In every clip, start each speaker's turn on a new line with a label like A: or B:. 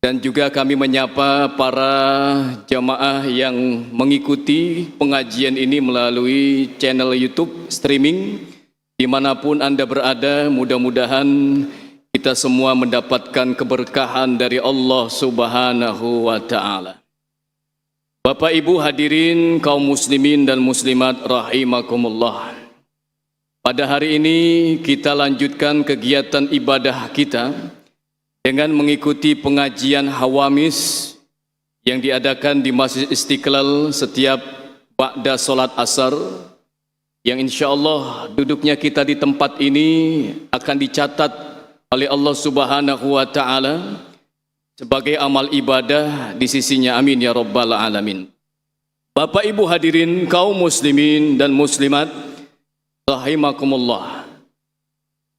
A: Dan juga kami menyapa para jamaah yang mengikuti pengajian ini melalui channel YouTube streaming. Dimanapun Anda berada, mudah-mudahan kita semua mendapatkan keberkahan dari Allah Subhanahu wa Ta'ala. Bapak Ibu hadirin kaum muslimin dan muslimat rahimakumullah. Pada hari ini kita lanjutkan kegiatan ibadah kita dengan mengikuti pengajian Hawamis yang diadakan di Masjid Istiqlal setiap ba'da salat asar, yang insya Allah duduknya kita di tempat ini akan dicatat oleh Allah Subhanahu wa Ta'ala sebagai amal ibadah di sisinya. Amin ya rabbal alamin. Bapak Ibu hadirin kaum muslimin dan muslimat rahimakumullah.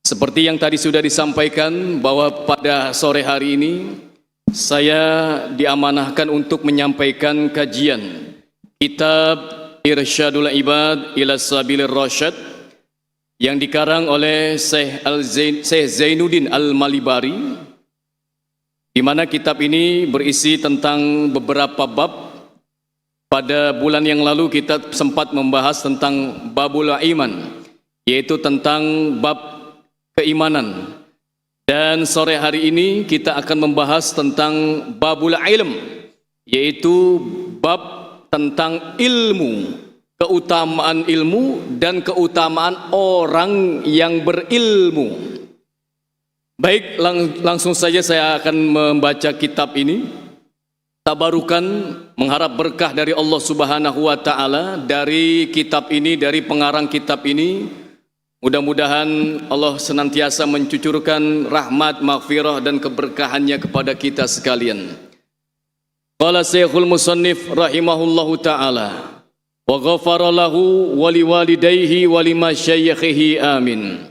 A: Seperti yang tadi sudah disampaikan bahwa pada sore hari ini saya diamanahkan untuk menyampaikan kajian kitab Irsyadul Ibad ila Sabilir Rasyad yang dikarang oleh Syekh Zainuddin Al-Malibari, di mana kitab ini berisi tentang beberapa bab. Pada bulan yang lalu kita sempat membahas tentang babul iman, yaitu tentang bab keimanan. Dan sore hari ini kita akan membahas tentang babul ilm, yaitu bab tentang ilmu, keutamaan ilmu dan keutamaan orang yang berilmu. Baik, langsung saja saya akan membaca kitab ini. Tabarukan, mengharap berkah dari Allah Subhanahu wa Ta'ala dari kitab ini, dari pengarang kitab ini. Mudah-mudahan Allah senantiasa mencucurkan rahmat, maghfirah dan keberkahannya kepada kita sekalian. Qala Syekhul Musannif rahimahullahu ta'ala wa ghafara lahu wa liwalidayhi wa limasyayikhihi amin.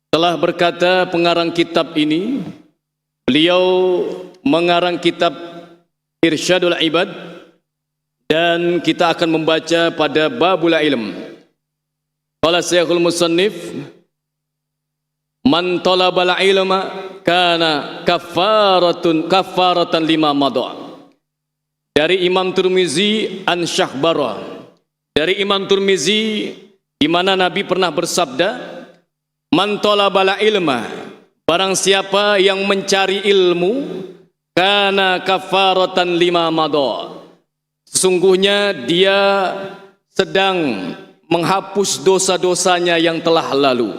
A: Telah berkata pengarang kitab ini, beliau mengarang kitab Irsyadul Ibad, dan kita akan membaca pada babul ilm. Qala Syekhul Musannif, man talabal ilma kana kafaratan lima madha. Dari Imam Tirmizi an Syahbara. Dari Imam Tirmizi, di mana Nabi pernah bersabda, man talabal ilma, barang siapa yang mencari ilmu, kana kafaratan lima madha, sesungguhnya dia sedang menghapus dosa-dosanya yang telah lalu.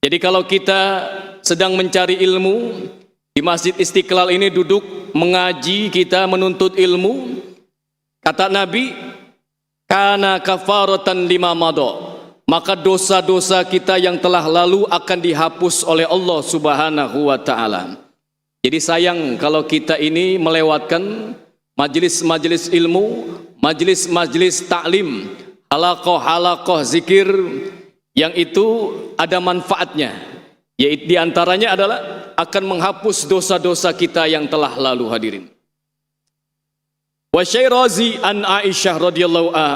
A: Jadi kalau kita sedang mencari ilmu, di Masjid Istiqlal ini duduk mengaji, kita menuntut ilmu, kata Nabi, kana kafaratan lima madha, maka dosa-dosa kita yang telah lalu akan dihapus oleh Allah Subhanahu wa Ta'ala. Jadi sayang kalau kita ini melewatkan majelis-majelis ilmu, majelis-majelis taklim, halaqah-halaqah zikir yang itu ada manfaatnya, yaitu diantaranya adalah akan menghapus dosa-dosa kita yang telah lalu. Hadirin, wa Syairazi an Aisyah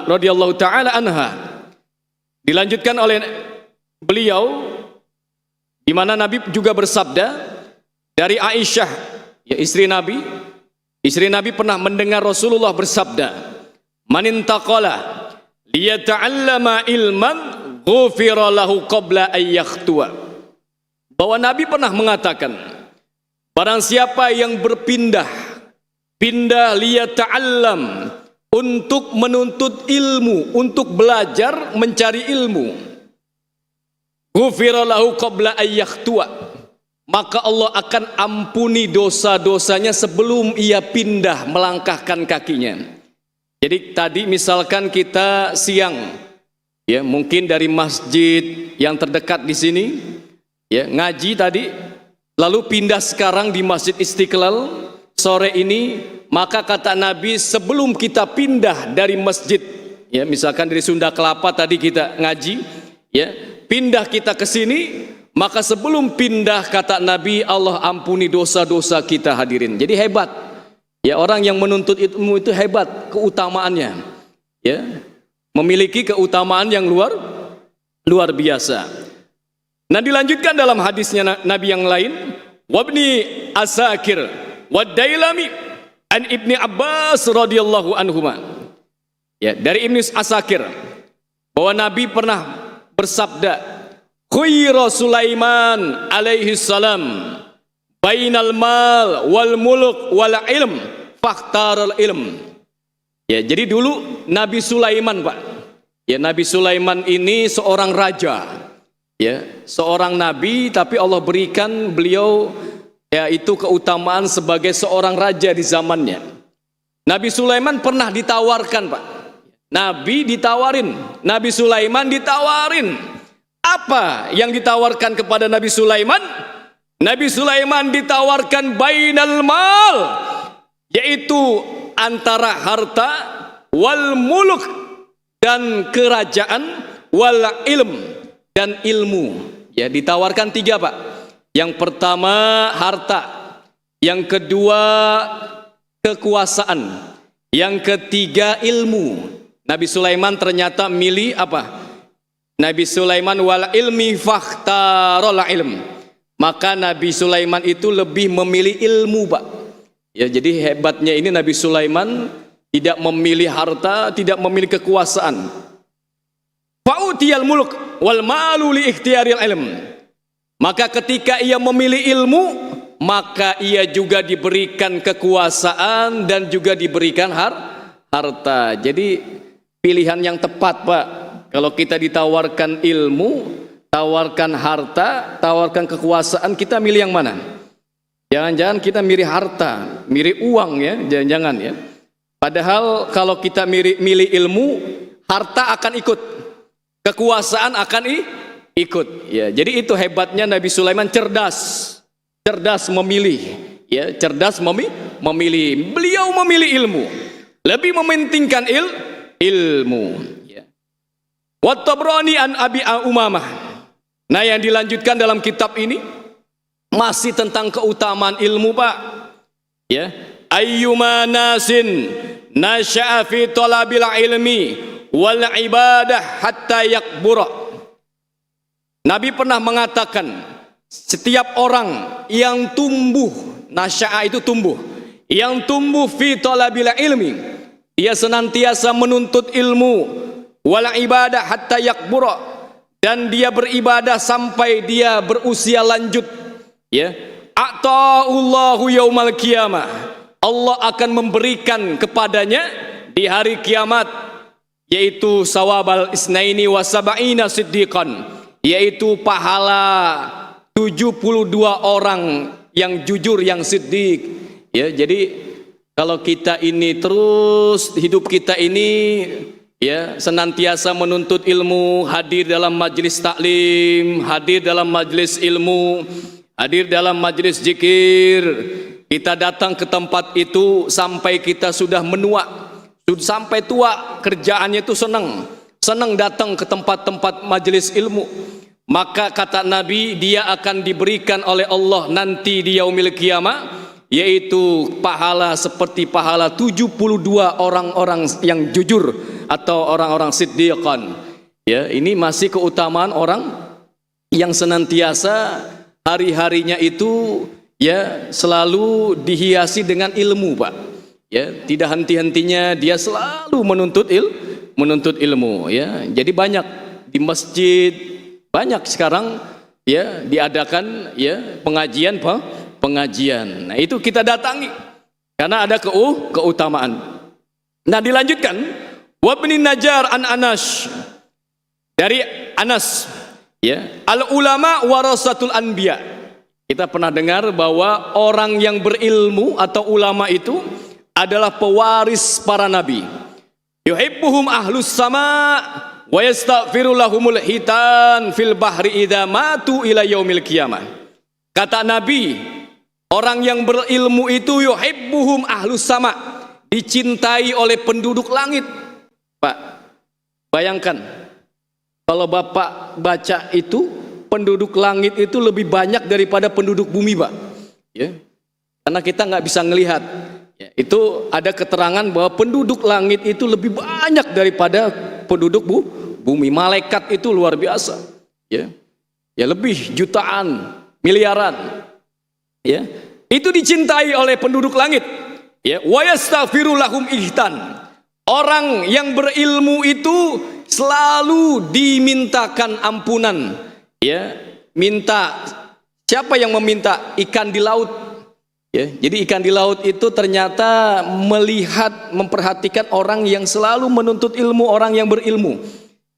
A: radhiyallahu ta'ala anha, dilanjutkan oleh beliau, di mana Nabi juga bersabda dari Aisyah, ya istri Nabi pernah mendengar Rasulullah bersabda, man intaqala liyata'allama ilman ghufira lahu qabla an yakhtua. Bahwa Nabi pernah mengatakan, barang siapa yang pindah liyata'allam, untuk menuntut ilmu, untuk belajar mencari ilmu, ghufira lahu qabla an yakhtua, maka Allah akan ampuni dosa-dosanya sebelum ia pindah melangkahkan kakinya. Jadi tadi misalkan kita siang, ya mungkin dari masjid yang terdekat di sini, ya ngaji tadi, lalu pindah sekarang di Masjid Istiqlal sore ini, maka kata Nabi sebelum kita pindah dari masjid, ya misalkan dari Sunda Kelapa tadi kita ngaji, ya pindah kita ke sini, maka sebelum pindah kata Nabi Allah ampuni dosa-dosa kita. Hadirin, jadi hebat. Ya, orang yang menuntut ilmu itu hebat keutamaannya, ya memiliki keutamaan yang luar biasa. Nah, dilanjutkan dalam hadisnya Nabi yang lain, wabni Asakir wa Dailami an Ibni Abbas radhiyallahu anhuma. Ya, dari Ibnu Asakir bahwa Nabi pernah bersabda, khuyira Sulaiman alaihi salam bainal mal wal muluk wal ilm fakhtaral ilm. Ya, jadi dulu Nabi Sulaiman, Pak. Ya, Nabi Sulaiman ini seorang raja. Ya, seorang nabi, tapi Allah berikan beliau yaitu keutamaan sebagai seorang raja di zamannya. Nabi Sulaiman pernah ditawarkan, Pak. Nabi ditawarin, Nabi Sulaiman ditawarin. Apa yang ditawarkan kepada Nabi Sulaiman? Nabi Sulaiman ditawarkan bainal mal, yaitu antara harta, wal muluk dan kerajaan, wal ilm dan ilmu. Ya, ditawarkan 3, Pak. Yang pertama harta, yang kedua kekuasaan, yang ketiga ilmu. Nabi Sulaiman ternyata milih apa? Nabi Sulaiman wal ilmi fakhtarul ilm. Maka Nabi Sulaiman itu lebih memilih ilmu, Pak. Ya, jadi hebatnya ini Nabi Sulaiman tidak memilih harta, tidak memilih kekuasaan. Fa'utiyal muluk wal malu li ikhtiyaril ilm. Maka ketika ia memilih ilmu, maka ia juga diberikan kekuasaan dan juga diberikan harta. Jadi pilihan yang tepat, Pak. Kalau kita ditawarkan ilmu, tawarkan harta, tawarkan kekuasaan, kita milih yang mana? Jangan-jangan kita milih harta, milih uang, ya, jangan-jangan, ya. Padahal kalau kita milih ilmu, harta akan ikut, kekuasaan akan ikut. Ya, jadi itu hebatnya Nabi Sulaiman, cerdas memilih, ya, cerdas memilih. Beliau memilih ilmu, lebih mementingkan ilmu. Ya. Wa Tabrani an Abi Umamah. Nah, yang dilanjutkan dalam kitab ini masih tentang keutamaan ilmu, Pak. Ya, ayyuma nasin nasya'a fi talabil ilmi wal ibadah hatta yakbura. Nabi pernah mengatakan, setiap orang yang tumbuh, nasya'a itu tumbuh, yang tumbuh fi talabil ilmi, dia senantiasa menuntut ilmu, wal ibadah hatta yakbura, dan dia beribadah sampai dia berusia lanjut. Ya, ata'ullahu yaumal qiyamah, Allah akan memberikan kepadanya di hari kiamat, yaitu sawabal isnaini wa sab'ina siddiqan, yaitu pahala 72 orang yang jujur, yang siddiq. Ya, jadi kalau kita ini terus hidup kita ini, ya, senantiasa menuntut ilmu, hadir dalam majelis taklim, hadir dalam majelis ilmu, hadir dalam majelis zikir, kita datang ke tempat itu sampai kita sudah menua, sampai tua, kerjaannya itu senang datang ke tempat-tempat majelis ilmu. Maka kata Nabi, dia akan diberikan oleh Allah nanti di yaumil qiyamah, yaitu pahala seperti pahala 72 orang-orang yang jujur atau orang-orang siddiqan. Ya, ini masih keutamaan orang yang senantiasa hari-harinya itu, ya, selalu dihiasi dengan ilmu, Pak. Ya, tidak henti-hentinya dia selalu menuntut ilmu, ya. Jadi banyak di masjid, banyak sekarang, ya, diadakan, ya, pengajian. Nah, itu kita datangi karena ada keutamaan. Nah, dilanjutkan, wa bin Najjar an Anas, dari Anas, ya, al ulama warasatul anbiya. Kita pernah dengar bahwa orang yang berilmu atau ulama itu adalah pewaris para nabi. Yuhibbuhum ahlus sama wa yastaghfiru lahumul hitan fil bahri idza matu ila yaumil qiyamah. Kata Nabi, orang yang berilmu itu yuhibbuhum ahlus sama, dicintai oleh penduduk langit. Pak, bayangkan kalau Bapak baca itu, penduduk langit itu lebih banyak daripada penduduk bumi, Pak. Ya, karena kita nggak bisa ngelihat. Ya, itu ada keterangan bahwa penduduk langit itu lebih banyak daripada penduduk bumi. Malaikat itu luar biasa. Ya, ya, lebih jutaan, miliaran. Ya, itu dicintai oleh penduduk langit. Ya, wa yastaghfiru lahum ihtan. Orang yang berilmu itu selalu dimintakan ampunan. Ya, minta, siapa yang meminta? Ikan di laut. Ya, jadi ikan di laut itu ternyata melihat, memperhatikan orang yang selalu menuntut ilmu, orang yang berilmu.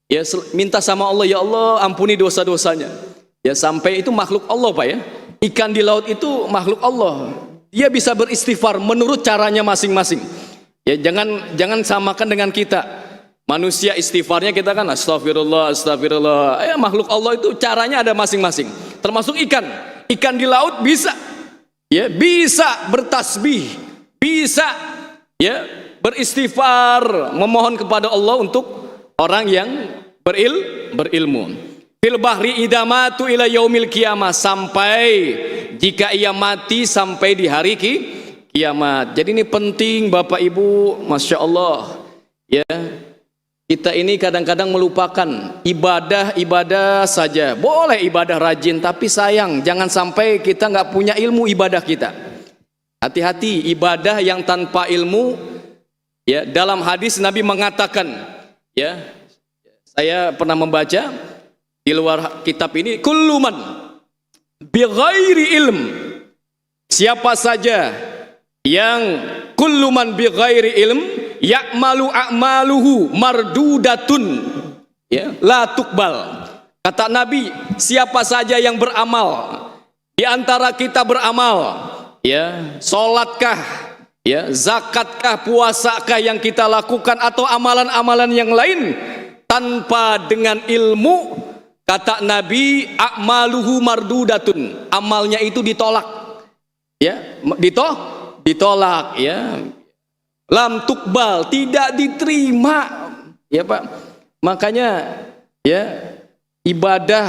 A: Ya, minta sama Allah, ya Allah ampuni dosa-dosanya. Ya, sampai itu makhluk Allah, Pak, ya. Ikan di laut itu makhluk Allah. Dia bisa beristighfar menurut caranya masing-masing. Ya, jangan samakan dengan kita. Manusia istighfarnya kita kan astagfirullah, astagfirullah. Ya, makhluk Allah itu caranya ada masing-masing. Termasuk ikan. Ikan di laut bisa, ya, bisa bertasbih, bisa, ya, beristighfar, memohon kepada Allah untuk orang yang berilmu. Fil bahri idamatu ila yaumil qiyamah, sampai jika ia mati sampai di hari kiamat. Jadi ini penting Bapak Ibu, Masya Allah. Ya, kita ini kadang-kadang melupakan ibadah saja. Boleh ibadah rajin, tapi sayang jangan sampai kita nggak punya ilmu ibadah kita. Hati-hati ibadah yang tanpa ilmu. Ya, dalam hadis Nabi mengatakan, ya, saya pernah membaca di luar kitab ini, kullu man bi ghairi ilm, siapa saja yang kullu man bi ghairi ilm ya'malu a'maluhu mardudatun, ya, la tuqbal. Kata Nabi, siapa saja yang beramal, di antara kita beramal, ya, salatkah, ya, zakatkah, puasakah yang kita lakukan atau amalan-amalan yang lain tanpa dengan ilmu, kata Nabi, a'maluhu mardudatun, amalnya itu ditolak. Ya, ditolak, ya. Lam tukbal, tidak diterima. Ya, Pak. Makanya, ya, ibadah,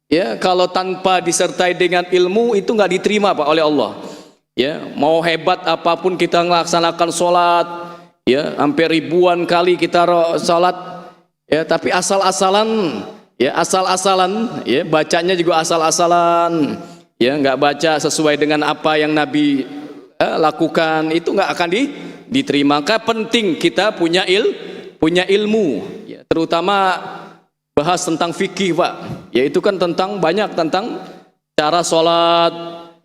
A: ya, kalau tanpa disertai dengan ilmu itu nggak diterima, Pak, oleh Allah. Ya, mau hebat apapun kita melaksanakan sholat, ya, hampir ribuan kali kita sholat, ya, tapi asal-asalan, ya, asal-asalan, ya, bacanya juga asal-asalan, ya, nggak baca sesuai dengan apa yang Nabi lakukan, itu nggak akan diterima. Maka penting kita punya ilmu, ya, terutama bahas tentang fikih, Pak. Ya, itu kan banyak tentang cara sholat,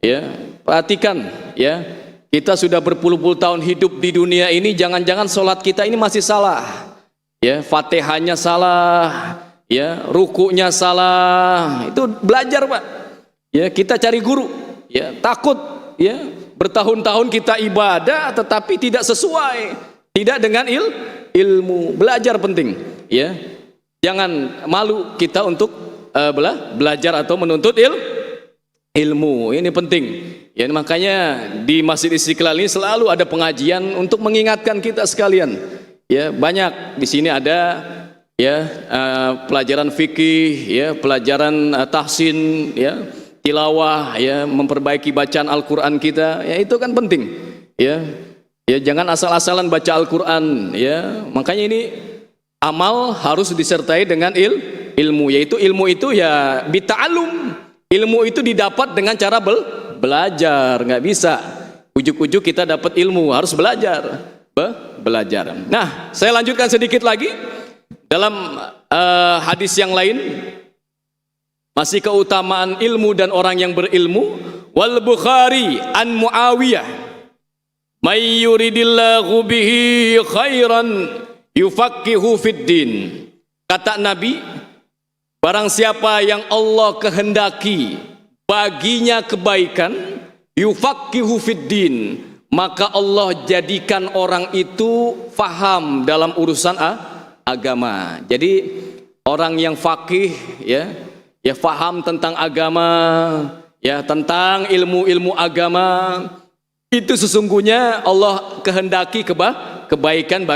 A: ya. Perhatikan, ya, kita sudah berpuluh-puluh tahun hidup di dunia ini, jangan-jangan sholat kita ini masih salah, ya, Fatihahnya salah, ya, rukunya salah. Itu belajar, Pak. Ya, kita cari guru, ya, takut, ya, bertahun-tahun kita ibadah tetapi tidak sesuai, tidak dengan ilmu. Belajar penting, ya. Jangan malu kita untuk belajar atau menuntut ilmu. Ini penting. Ya, makanya di Masjid Istiqlal ini selalu ada pengajian untuk mengingatkan kita sekalian. Ya, banyak di sini ada, ya, pelajaran fikih, ya, pelajaran tahsin, ya, tilawah, ya, memperbaiki bacaan Al-Qur'an kita. Ya, itu kan penting. Ya. Ya, jangan asal-asalan baca Al-Qur'an, ya. Makanya ini amal harus disertai dengan ilmu, yaitu ilmu itu, ya, bita'allum. Ilmu itu didapat dengan cara belajar, nggak bisa ujuk-ujuk kita dapat ilmu, harus belajar. Nah, saya lanjutkan sedikit lagi dalam hadis yang lain, masih keutamaan ilmu dan orang yang berilmu. Wal Bukhari an Muawiyah, may yuridillahu bihi khairan yufaqihu fid din. Kata Nabi, barang siapa yang Allah kehendaki baginya kebaikan, yufaqihu fid din, maka Allah jadikan orang itu faham dalam urusan agama. Jadi orang yang faqih, ya, ya, faham tentang agama, ya, tentang ilmu-ilmu agama, itu sesungguhnya Allah kehendaki kebaikan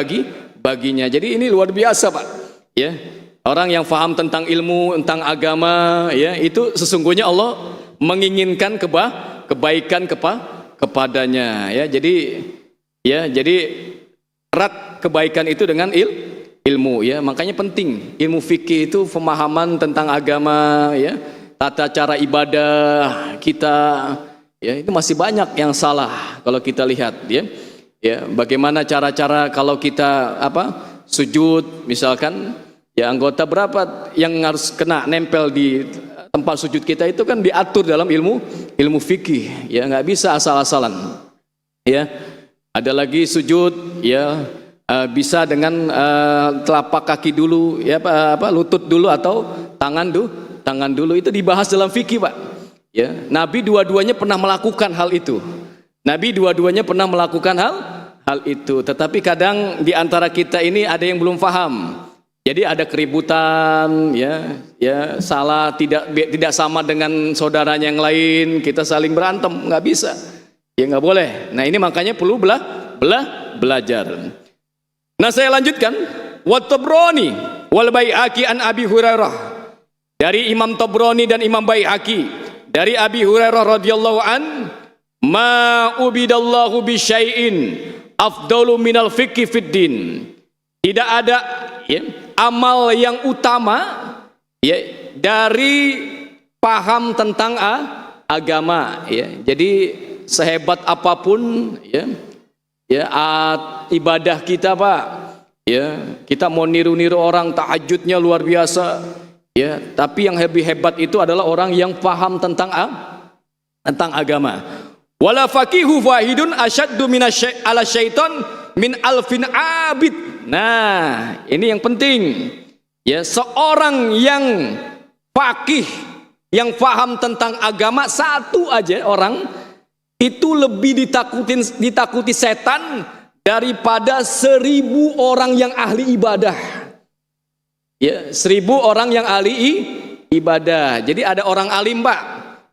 A: baginya. Jadi ini luar biasa, Pak. Ya, orang yang faham tentang ilmu, tentang agama, ya, itu sesungguhnya Allah menginginkan kebaikan kepadanya, ya. Jadi, ya, jadi erat kebaikan itu dengan ilmu, ya. Makanya penting ilmu fikih itu, pemahaman tentang agama, ya, tata cara ibadah kita, Ya, itu masih banyak yang salah kalau kita lihat, ya. Ya, bagaimana cara-cara kalau kita sujud misalkan, ya anggota berapa yang harus kena nempel di tempat sujud kita itu kan diatur dalam ilmu fikih, ya nggak bisa asal-asalan. Ya, ada lagi sujud, ya bisa dengan telapak kaki dulu, ya lutut dulu atau tangan dulu, itu dibahas dalam fikih, Pak. Ya, Nabi dua-duanya pernah melakukan hal itu. Hal itu. Tetapi kadang di antara kita ini ada yang belum paham. Jadi ada keributan, ya salah tidak sama dengan saudaranya yang lain, kita saling berantem, nggak bisa. Ya nggak boleh. Nah, ini makanya perlu belajar. Nah, saya lanjutkan. Wa Tabrani wal Baihaqi an Abi Hurairah. Dari Imam Tabrani dan Imam Baihaqi dari Abi Hurairah radhiyallahu an, ma ubidallahu bi syai'in afdalu minal fiqhi fid din. Tidak ada, ya, amal yang utama, ya, dari paham tentang agama, ya. Jadi sehebat apapun, ya ibadah kita, Pak, ya, kita mau niru-niru orang tahajudnya luar biasa, ya, tapi yang lebih hebat itu adalah orang yang paham tentang agama. Wala faqihu wahidun asyaddu ala syaiton min alfin abid. Nah, ini yang penting. Ya, seorang yang faqih, yang paham tentang agama, satu aja orang itu lebih ditakuti setan daripada 1000 orang yang ahli ibadah. Ya, 1000 orang yang ahli ibadah. Jadi ada orang alim, Pak.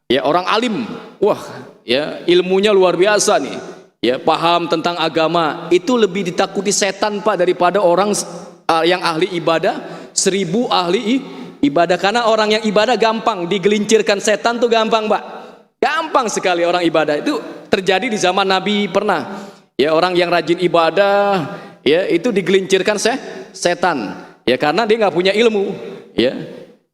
A: Ya, orang alim. Wah, ya, ilmunya luar biasa nih. Ya, paham tentang agama, itu lebih ditakuti setan, Pak, daripada orang yang ahli ibadah, 1000 ahli ibadah. Karena orang yang ibadah gampang digelincirkan setan tuh, gampang, Pak. Gampang sekali orang ibadah. Itu terjadi di zaman Nabi pernah. Ya, orang yang rajin ibadah, ya, itu digelincirkan setan. Ya, karena dia nggak punya ilmu, ya.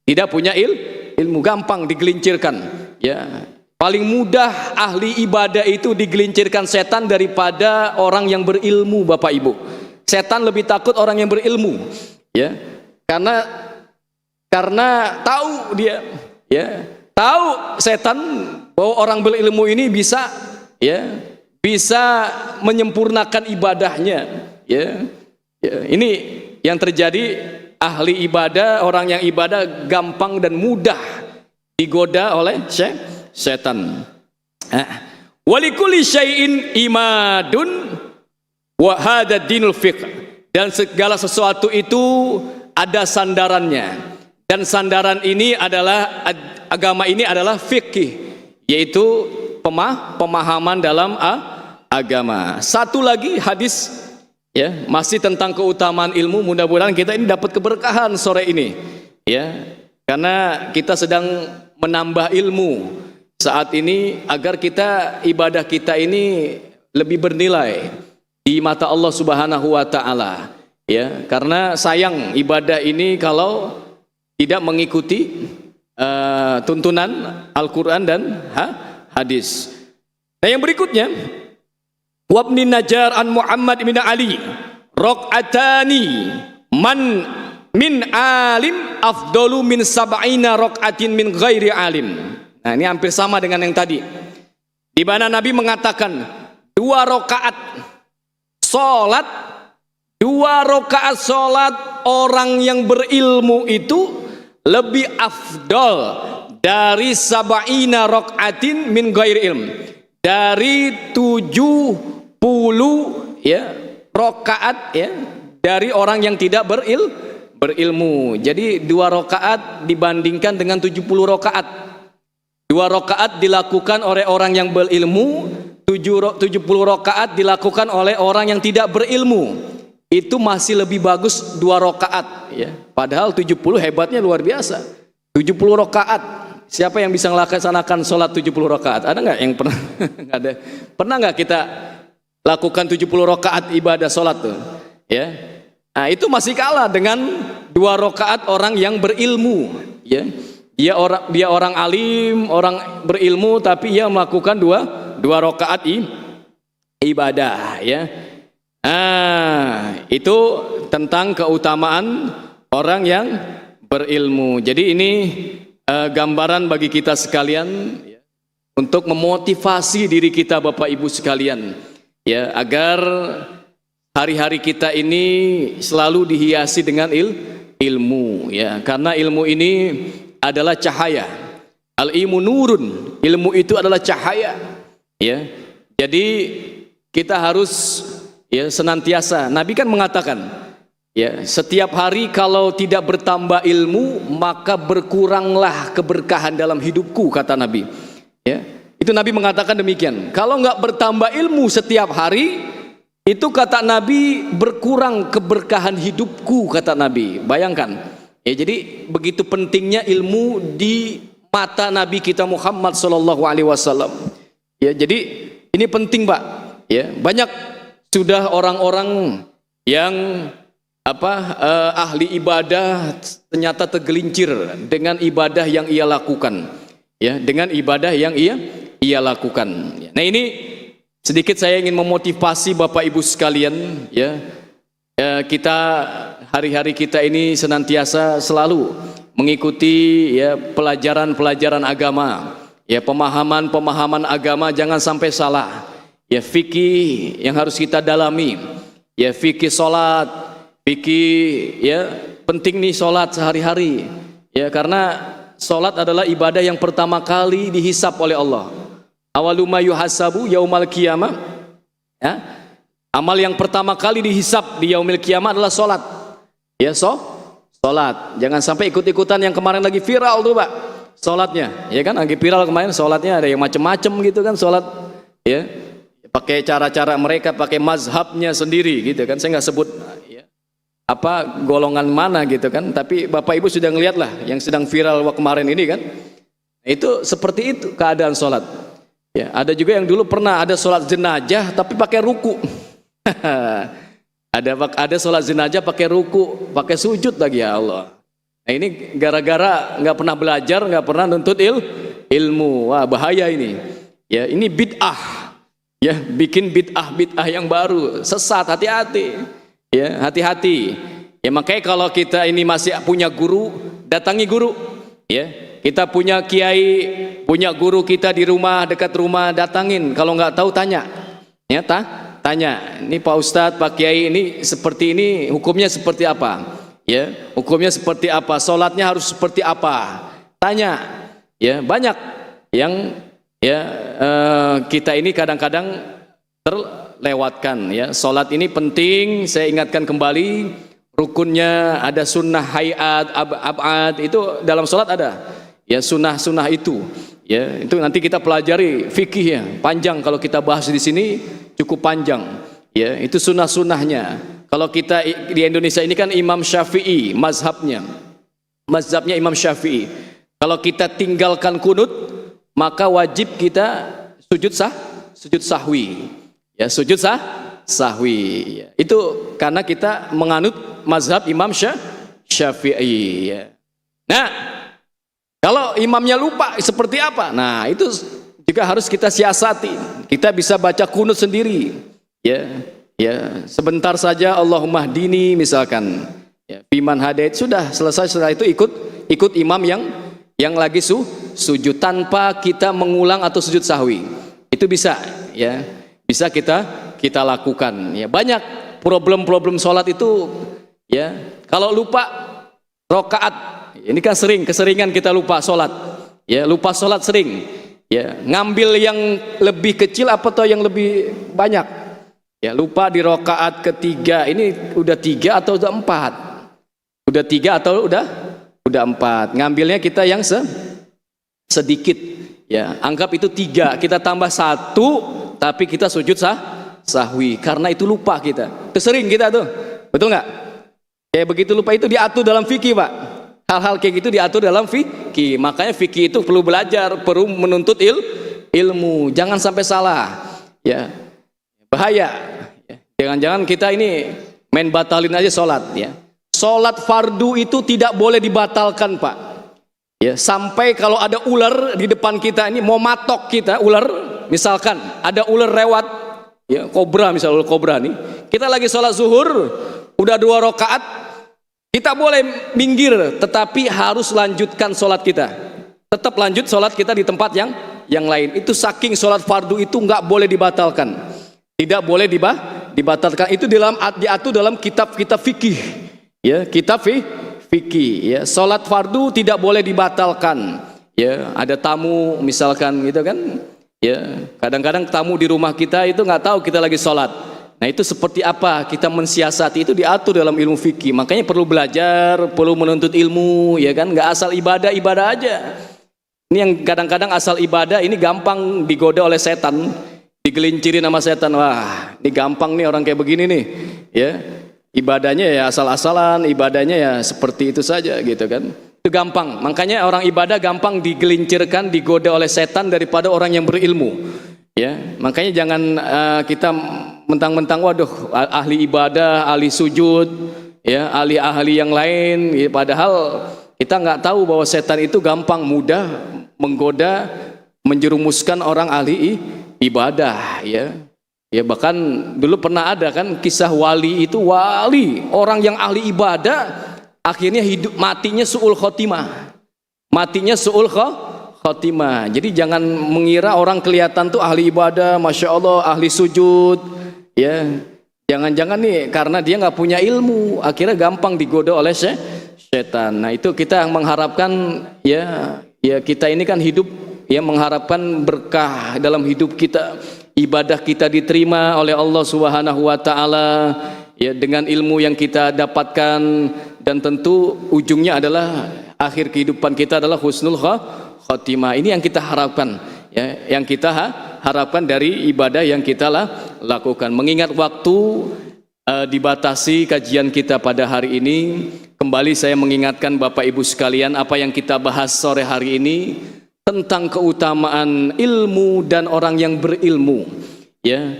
A: Tidak punya ilmu, gampang digelincirkan, ya. Paling mudah ahli ibadah itu digelincirkan setan daripada orang yang berilmu, Bapak Ibu. Setan lebih takut orang yang berilmu, ya. Karena tahu dia, ya, tahu setan bahwa orang berilmu ini bisa, ya, bisa menyempurnakan ibadahnya, ya. Ya, ini yang terjadi, ahli ibadah, orang yang ibadah gampang dan mudah digoda oleh setan. Walikulli syai'in imadun wa hadha dinul fiqh. Dan segala sesuatu itu ada sandarannya. Dan sandaran ini adalah agama ini adalah fikih, yaitu pemahaman dalam agama. Satu lagi hadis, ya, masih tentang keutamaan ilmu. Mudah-mudahan kita ini dapat keberkahan sore ini, ya. Karena kita sedang menambah ilmu saat ini agar ibadah kita ini lebih bernilai di mata Allah Subhanahu wa taala, ya. Karena sayang ibadah ini kalau tidak mengikuti tuntunan Al-Qur'an dan hadis. Nah, yang berikutnya, wabni Najjar an Muhammad bin Ali raq'atani man min alim afdalu min sab'ina raq'atin min ghairi alim. Nah, ini hampir sama dengan yang tadi, di mana Nabi mengatakan 2 rakaat salat orang yang berilmu itu lebih afdol dari sab'ina raq'atin min ghairi ilm, dari 70, ya, rakaat, ya, dari orang yang tidak berilmu. Jadi 2 rakaat dibandingkan dengan 70 rakaat. 2 rakaat dilakukan oleh orang yang berilmu, 70 rakaat dilakukan oleh orang yang tidak berilmu. Itu masih lebih bagus 2 rakaat, ya. Padahal 70 hebatnya luar biasa. 70 rakaat. Siapa yang bisa melaksanakan sholat 70 rakaat? Ada nggak yang pernah? Nggak ada. Pernah nggak kita lakukan 70 rakaat ibadah sholat tuh? Ya. Nah, itu masih kalah dengan 2 rakaat orang yang berilmu, ya. dia orang alim, orang berilmu, tapi ia melakukan dua rakaat ibadah, ya. Itu tentang keutamaan orang yang berilmu. Jadi ini gambaran bagi kita sekalian, ya, untuk memotivasi diri kita Bapak Ibu sekalian, ya, agar hari-hari kita ini selalu dihiasi dengan ilmu, ya, karena ilmu ini adalah cahaya. Al-ilmu nurun, ilmu itu adalah cahaya, ya. Jadi kita harus, ya, senantiasa. Nabi kan mengatakan, ya, setiap hari kalau tidak bertambah ilmu maka berkuranglah keberkahan dalam hidupku, kata Nabi, ya. Itu Nabi mengatakan demikian. Kalau nggak bertambah ilmu setiap hari, itu kata Nabi berkurang keberkahan hidupku, kata Nabi. Bayangkan, ya, jadi begitu pentingnya ilmu di mata Nabi kita Muhammad Sallallahu Alaihi Wasallam. Ya, jadi ini penting, Pak. Ya, banyak sudah orang-orang yang ahli ibadah ternyata tergelincir dengan ibadah yang ia lakukan, ya, dengan ibadah yang ia lakukan. Nah, ini sedikit saya ingin memotivasi Bapak Ibu sekalian, ya, kita hari-hari kita ini senantiasa selalu mengikuti, ya, pelajaran-pelajaran agama, ya, pemahaman agama, jangan sampai salah, ya. Fikih yang harus kita dalami, ya, fikih sholat, fikih, ya, penting nih sholat sehari-hari, ya, karena sholat adalah ibadah yang pertama kali dihisab oleh Allah. Awaluma yuhasabu yaumal qiyamah, ya, amal yang pertama kali dihisab di yaumil qiyamah adalah sholat, ya. Sholat, jangan sampai ikut-ikutan yang kemarin lagi viral tuh, Pak, sholatnya, ya kan, lagi viral kemarin sholatnya ada yang macem-macem gitu kan, sholat, ya, pakai cara-cara mereka, pakai mazhabnya sendiri gitu kan. Saya nggak sebut, ya, golongan mana gitu kan, tapi Bapak Ibu sudah ngeliat lah yang sedang viral kemarin ini kan. Itu seperti itu keadaan sholat. Ya, ada juga yang dulu pernah ada sholat jenazah tapi pakai ruku. ada sholat jenazah pakai ruku, pakai sujud lagi, ya Allah. Nah, ini gara-gara nggak pernah belajar, nggak pernah nuntut ilmu. Wah, bahaya ini. Ya, ini bid'ah. Ya, bikin bid'ah yang baru, sesat, hati-hati. Ya, hati-hati. Ya, makanya kalau kita ini masih punya guru, datangi guru. Ya. Kita punya kiai, punya guru kita di rumah, dekat rumah, datangin. Kalau nggak tahu tanya, ya, tanya. Ini Pak Ustadz, Pak Kiai, ini seperti ini, hukumnya seperti apa? Ya, hukumnya seperti apa? Sholatnya harus seperti apa? Tanya. Ya, banyak yang, ya, kita ini kadang-kadang terlewatkan. Ya, sholat ini penting. Saya ingatkan kembali, rukunnya ada sunnah, hayat, abad, itu dalam sholat ada. Ya, sunnah itu, ya, itu nanti kita pelajari fikihnya panjang. Kalau kita bahas di sini cukup panjang, ya, itu sunnahnya. Kalau kita di Indonesia ini kan Imam Syafi'i mazhabnya Imam Syafi'i. Kalau kita tinggalkan kunut, maka wajib kita sujud sahwi, ya, sujud sahwi, ya. Itu karena kita menganut mazhab Imam Syafi'i, ya. Nah, kalau imamnya lupa seperti apa? Nah, itu juga harus kita siasati. Kita bisa baca kunut sendiri, ya, ya, sebentar saja Allahumma hdini misalkan, ya, biman hadait, sudah selesai. Setelah itu ikut imam yang lagi sujud tanpa kita mengulang atau sujud sahwi. Itu bisa, ya, bisa kita lakukan, ya. Banyak problem sholat itu, ya, kalau lupa rakaat. Ini kan keseringan kita lupa sholat, ya, lupa sholat sering, ya, ngambil yang lebih kecil apa atau yang lebih banyak, ya, lupa di rakaat ketiga. Ini udah 3 atau udah 4? Udah 3 atau udah 4? Ngambilnya kita yang sedikit, ya, anggap itu 3, kita tambah 1, tapi kita sujud sahwi karena itu lupa kita. Itu sering kita tuh, betul nggak? Kayak begitu lupa itu diatur dalam fikih, Pak. Hal-hal kayak gitu diatur dalam fikih. Makanya fikih itu perlu belajar, perlu menuntut ilmu. Jangan sampai salah, ya, bahaya, ya. Jangan-jangan kita ini main batalin aja sholat, ya. Sholat fardu itu tidak boleh dibatalkan, Pak, Ya, sampai kalau ada ular di depan kita ini mau matok kita, ular, misalkan ada ular lewat, ya, kobra misalnya, ular kobra nih. Kita lagi sholat zuhur, udah 2 rakaat, kita boleh minggir, tetapi harus lanjutkan sholat kita. Tetap lanjut sholat kita di tempat yang lain. Itu saking sholat fardu itu nggak boleh dibatalkan, tidak boleh dibatalkan. Itu diatur dalam kitab-kitab fikih, ya, kitab fikih, ya. Sholat fardu tidak boleh dibatalkan, ya. Ada tamu misalkan gitu kan, ya, kadang-kadang tamu di rumah kita itu nggak tahu kita lagi sholat. Nah, itu seperti apa kita mensiasati, itu diatur dalam ilmu fikih. Makanya perlu belajar, perlu menuntut ilmu, ya kan, nggak asal ibadah aja. Ini yang kadang-kadang asal ibadah ini gampang digoda oleh setan, digelincirin sama setan. Wah, ini gampang nih orang kayak begini nih, ya. Ibadahnya ya asal-asalan, ibadahnya ya seperti itu saja gitu kan. Itu gampang. Makanya orang ibadah gampang digelincirkan, digoda oleh setan daripada orang yang berilmu. Ya, makanya jangan kita mentang-mentang waduh ahli ibadah, ahli sujud, ya, ahli-ahli yang lain, ya, padahal kita nggak tahu bahwa setan itu gampang mudah menggoda, menjerumuskan orang ahli ibadah, ya. Ya, bahkan dulu pernah ada kan kisah wali itu, wali orang yang ahli ibadah akhirnya matinya su'ul khotimah. Matinya su'ul khotimah. Jadi jangan mengira orang kelihatan tuh ahli ibadah, masya Allah, ahli sujud, ya. Jangan-jangan nih karena dia nggak punya ilmu, akhirnya gampang digoda oleh setan. Nah, itu kita mengharapkan, ya kita ini kan hidup, ya, mengharapkan berkah dalam hidup kita. Ibadah kita diterima oleh Allah Subhanahu wa taala, ya, dengan ilmu yang kita dapatkan, dan tentu ujungnya adalah akhir kehidupan kita adalah husnul khotimah. Ini yang kita harapkan, ya, yang kita harapkan dari ibadah yang kita lakukan. Mengingat waktu dibatasi kajian kita pada hari ini, kembali saya mengingatkan Bapak Ibu sekalian apa yang kita bahas sore hari ini tentang keutamaan ilmu dan orang yang berilmu, ya.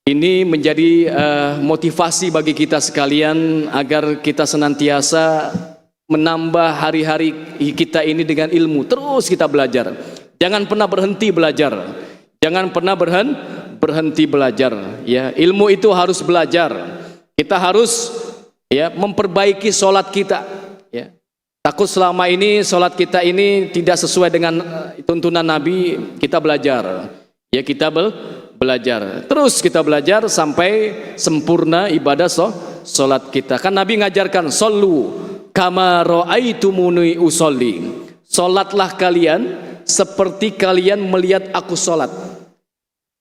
A: Ini menjadi motivasi bagi kita sekalian agar kita senantiasa menambah hari-hari kita ini dengan ilmu. Terus kita belajar, jangan pernah berhenti belajar, jangan pernah berhenti belajar, ya. Ilmu itu harus belajar. Kita harus, ya, memperbaiki sholat kita, ya. Takut selama ini sholat kita ini tidak sesuai dengan tuntunan Nabi, kita belajar, ya, kita belajar, terus kita belajar sampai sempurna ibadah sholat kita. Kan Nabi ngajarkan, "Shollu kama ra'aitumuni usolli." Sholatlah kalian seperti kalian melihat aku sholat.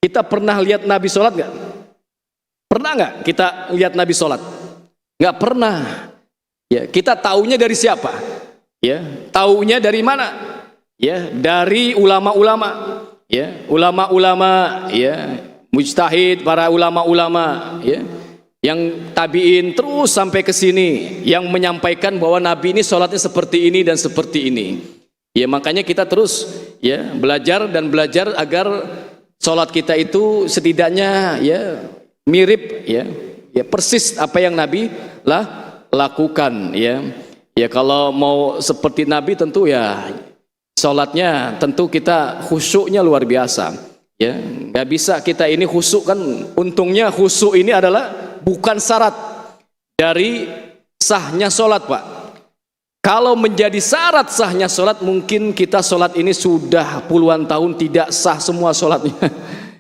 A: Kita pernah lihat Nabi sholat nggak? Pernah nggak kita lihat Nabi sholat? Nggak pernah. Ya, kita taunya dari siapa? Ya, taunya dari mana? Ya, dari ulama-ulama. Ya, ulama-ulama, ya, mujtahid, para ulama-ulama, ya, yang tabiin terus sampai ke sini, yang menyampaikan bahwa Nabi ini sholatnya seperti ini dan seperti ini. Ya, makanya kita terus, ya, belajar dan belajar agar sholat kita itu setidaknya, ya, mirip, ya, persis apa yang Nabi lakukan, ya. Ya, kalau mau seperti Nabi tentu ya sholatnya tentu kita khusyuknya luar biasa, ya. Nggak bisa kita ini khusyuk, kan untungnya khusyuk ini adalah bukan syarat dari sahnya sholat, Pak. Kalau menjadi syarat sahnya sholat, mungkin kita sholat ini sudah puluhan tahun tidak sah semua sholatnya.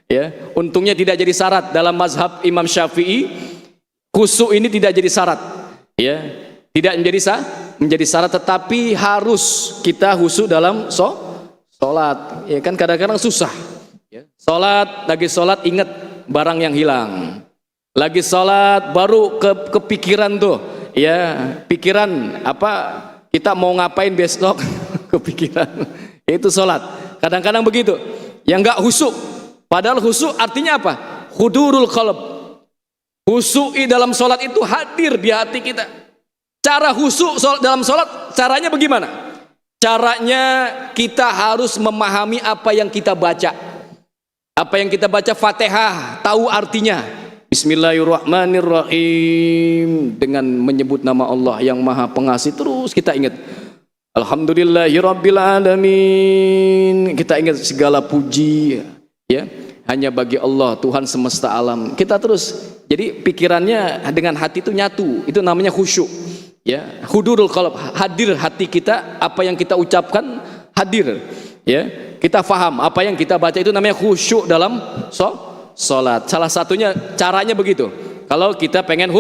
A: Ya, untungnya tidak jadi syarat dalam mazhab Imam Syafi'i. Khusyuk ini tidak jadi syarat, ya, tidak menjadi syarat, tetapi harus kita khusyuk dalam sholat. Ya kan, kadang-kadang susah, ya. Lagi sholat ingat barang yang hilang, lagi sholat baru kepikiran tuh, ya, pikiran apa kita mau ngapain besok, kepikiran. Itu sholat. Kadang-kadang begitu, yang nggak khusyuk. Padahal khusyuk artinya apa? Hudurul qalb. Khusyuk dalam sholat itu hadir di hati kita. Cara khusyuk dalam sholat, caranya bagaimana? Caranya kita harus memahami apa yang kita baca. Apa yang kita baca, Fatihah, tahu artinya. Bismillahirrahmanirrahim. Dengan menyebut nama Allah yang Maha Pengasih, terus kita ingat. Alhamdulillahirabbil alamin. Kita ingat segala puji ya hanya bagi Allah, Tuhan semesta alam. Kita terus jadi pikirannya dengan hati itu nyatu. Itu namanya khusyuk. Ya, hudurul qalb, hadir hati kita, apa yang kita ucapkan hadir. Ya, kita faham apa yang kita baca, itu namanya khusyuk dalam salat. Salah satunya caranya begitu. Kalau kita pengen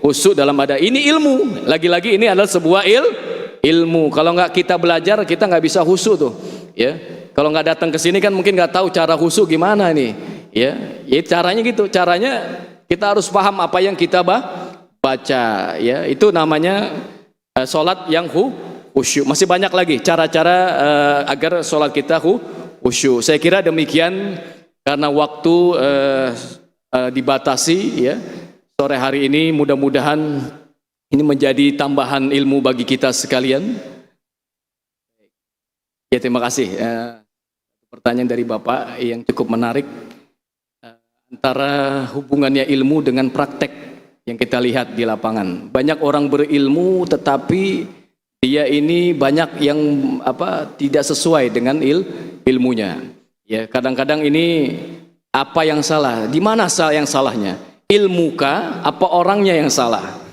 A: khusyuk dalam ada ini ilmu. Lagi-lagi ini adalah sebuah ilmu. Kalau nggak kita belajar, kita nggak bisa khusyuk tuh. Ya, kalau nggak datang ke sini kan mungkin nggak tahu cara khusyuk gimana nih. Ya, caranya gitu. Caranya kita harus paham apa yang kita baca. Ya, itu namanya sholat yang khusyuk. Masih banyak lagi cara-cara agar sholat kita khusyuk. Saya kira demikian karena waktu dibatasi. Ya, sore hari ini mudah-mudahan ini menjadi tambahan ilmu bagi kita sekalian. Ya, terima kasih. Pertanyaan dari Bapak yang cukup menarik. Antara hubungannya ilmu dengan praktek yang kita lihat di lapangan. Banyak orang berilmu tetapi dia ini banyak yang tidak sesuai dengan ilmunya. Ya, kadang-kadang ini apa yang salah? Di mana yang salahnya? Ilmu kah? Apa orangnya yang salah?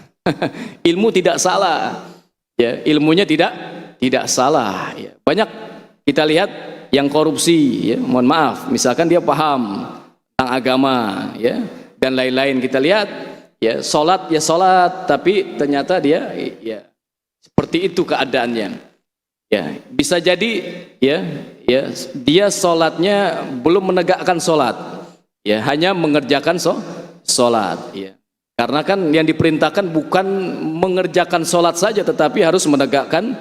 A: Ilmu tidak salah, ya, ilmunya tidak salah. Ya. Banyak kita lihat yang korupsi, ya, mohon maaf, misalkan dia paham tentang agama, ya, dan lain-lain. Kita lihat, ya, sholat, tapi ternyata dia, ya, seperti itu keadaannya. Ya, bisa jadi, ya, dia sholatnya belum menegakkan sholat, ya, hanya mengerjakan sholat, ya. Karena kan yang diperintahkan bukan mengerjakan sholat saja, tetapi harus menegakkan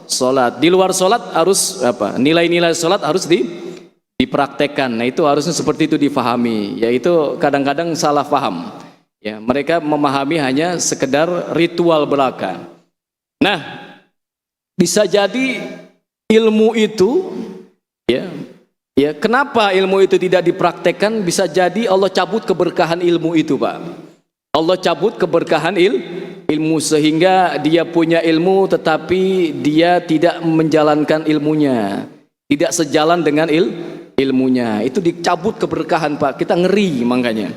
A: sholat. Di luar sholat harus nilai-nilai sholat harus dipraktekkan. Nah, itu harusnya seperti itu difahami. Yaitu kadang-kadang salah paham. Ya, mereka memahami hanya sekedar ritual belaka. Nah, bisa jadi ilmu itu, ya, kenapa ilmu itu tidak dipraktekkan? Bisa jadi Allah cabut keberkahan ilmu itu, Pak. Allah cabut keberkahan ilmu sehingga dia punya ilmu tetapi dia tidak menjalankan ilmunya, tidak sejalan dengan ilmunya. Itu dicabut keberkahan, Pak. Kita ngeri makanya.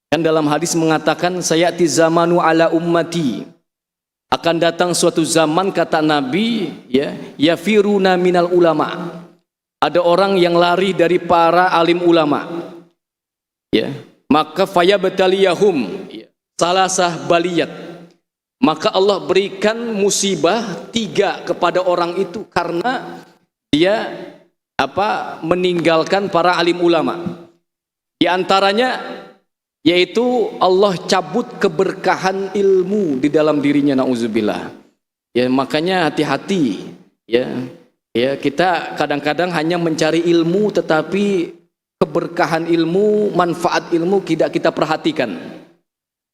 A: Kan dalam hadis mengatakan sayati zamanu ala ummati. Akan datang suatu zaman kata Nabi, ya, yafiruna minal ulama. Ada orang yang lari dari para alim ulama. Ya, maka fayabtaliyahum, ya, salasah baliyat, maka Allah berikan musibah 3 kepada orang itu karena dia meninggalkan para alim ulama. Di antaranya yaitu Allah cabut keberkahan ilmu di dalam dirinya, nauzubillah. Ya, makanya hati-hati, ya, kita kadang-kadang hanya mencari ilmu tetapi keberkahan ilmu, manfaat ilmu tidak kita perhatikan.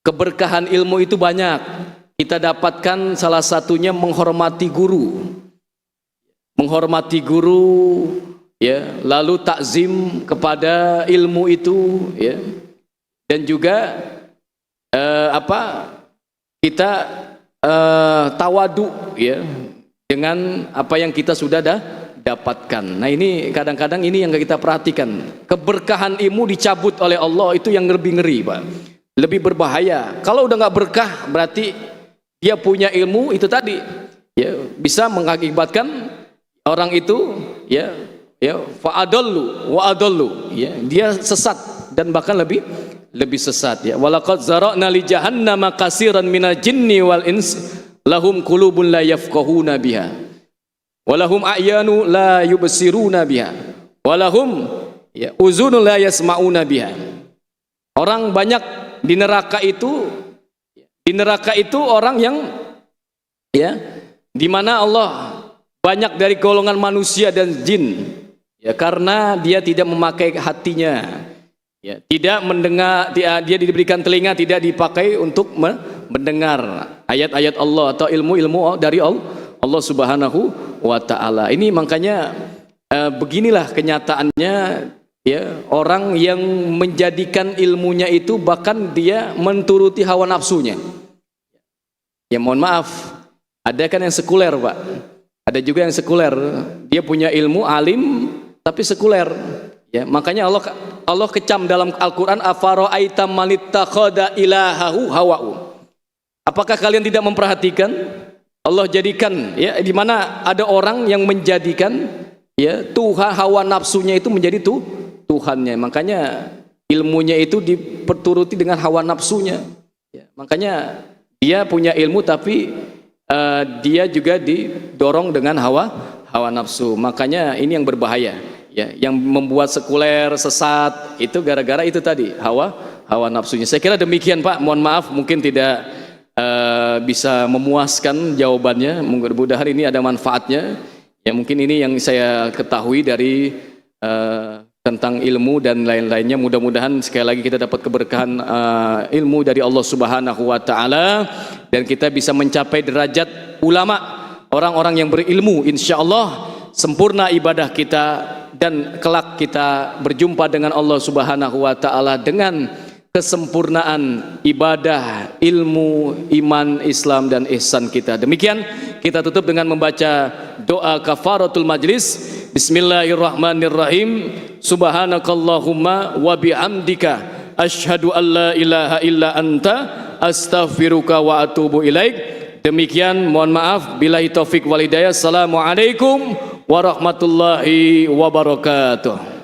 A: Keberkahan ilmu itu banyak. Kita dapatkan salah satunya menghormati guru. Menghormati guru, ya, lalu takzim kepada ilmu itu, ya. Dan juga kita tawadu, ya, dengan apa yang kita sudah dapatkan. Nah, ini kadang-kadang ini yang kita perhatikan. Keberkahan ilmu dicabut oleh Allah, itu yang lebih ngeri, Pak. Lebih berbahaya. Kalau udah nggak berkah berarti dia punya ilmu itu tadi, ya, bisa mengakibatkan orang itu, ya, fa'adallu wa adallu, ya, dia sesat dan bahkan lebih sesat, ya. Walaqad zara'na li jahannama katsiran minal jinni wal ins lahum qulubun la yafqahuna biha walahum a'yanu la yubsiruna biha walahum, ya, uzunun la yasma'una biha. Orang banyak di neraka itu orang yang, ya, di mana Allah banyak dari golongan manusia dan jin, ya, karena dia tidak memakai hatinya, ya, tidak mendengar, dia diberikan telinga tidak dipakai untuk mendengar ayat-ayat Allah atau ilmu-ilmu dari Allah Subhanahu wa taala. Ini makanya beginilah kenyataannya, ya, orang yang menjadikan ilmunya itu bahkan dia menturuti hawa nafsunya. Ya, mohon maaf, ada kan yang sekuler, Pak. Ada juga yang sekuler, dia punya ilmu alim tapi sekuler. Ya, makanya Allah kecam dalam Al-Qur'an, afara'aita manittakhadha ilahahu hawa'u. Apakah kalian tidak memperhatikan? Allah jadikan, ya, di mana ada orang yang menjadikan, ya, Tuhan hawa nafsunya itu menjadi Tuhannya. Makanya ilmunya itu diperturuti dengan hawa nafsunya. Ya, makanya dia punya ilmu tapi dia juga didorong dengan hawa nafsu. Makanya ini yang berbahaya. Ya, yang membuat sekuler sesat itu gara-gara itu tadi, hawa nafsunya. Saya kira demikian, Pak. Mohon maaf mungkin tidak bisa memuaskan jawabannya. Mudah-mudahan ini ada manfaatnya. Ya, mungkin ini yang saya ketahui dari tentang ilmu dan lain-lainnya. Mudah-mudahan sekali lagi kita dapat keberkahan ilmu dari Allah Subhanahu wa taala dan kita bisa mencapai derajat ulama, orang-orang yang berilmu. Insyaallah sempurna ibadah kita dan kelak kita berjumpa dengan Allah Subhanahu wa taala dengan kesempurnaan ibadah, ilmu, iman, Islam dan ihsan kita. Demikian kita tutup dengan membaca doa kafaratul majlis. Bismillahirrahmanirrahim. Subhanakallahumma wa bihamdika asyhadu an la ilaha illa anta astaghfiruka wa atubu ilaik. Demikian, mohon maaf, billahi taufik wal hidayah. Assalamualaikum warahmatullahi wabarakatuh.